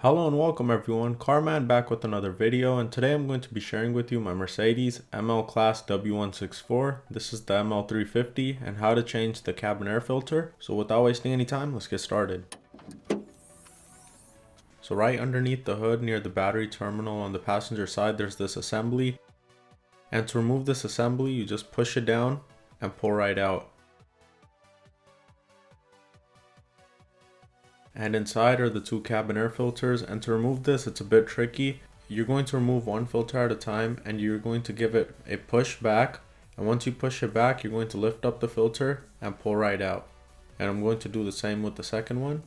Hello and welcome everyone, Carman back with another video, and today I'm going to be sharing with you my Mercedes ML Class W164. This is the ML350 and how to change the cabin air filter. So without wasting any time, let's get started. So right underneath the hood near the battery terminal on the passenger side, there's this assembly. And to remove this assembly, you just push it down and pull right out. And inside are the two cabin air filters, and to remove this it's a bit tricky. You're going to remove one filter at a time and you're going to give it a push back, and once you push it back you're going to lift up the filter and pull right out. And I'm going to do the same with the second one.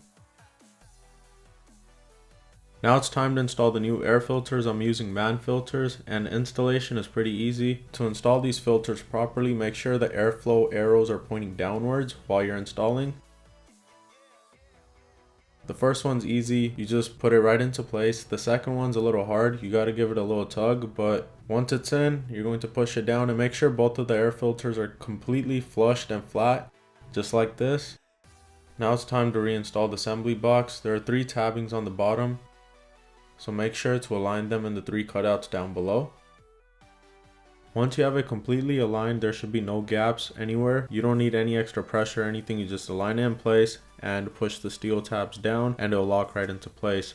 Now it's time to install the new air filters. I'm using man filters and installation is pretty easy. To install these filters properly, make sure the airflow arrows are pointing downwards while you're installing. The first one's easy, you just put it right into place. The second one's a little hard, you gotta give it a little tug, but once it's in, you're going to push it down and make sure both of the air filters are completely flushed and flat, just like this. Now it's time to reinstall the assembly box. There are 3 tabbings on the bottom, so make sure to align them in the 3 cutouts down below. Once you have it completely aligned, there should be no gaps anywhere. You don't need any extra pressure or anything, you just align it in place and push the steel tabs down and it'll lock right into place.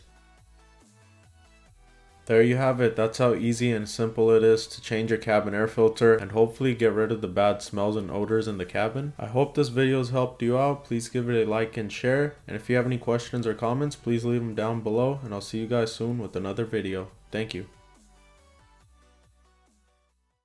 There you have it. That's how easy and simple it is to change your cabin air filter and hopefully get rid of the bad smells and odors in the cabin. I hope this video has helped you out. Please give it a like and share, and if you have any questions or comments, please leave them down below, and I'll see you guys soon with another video. Thank you.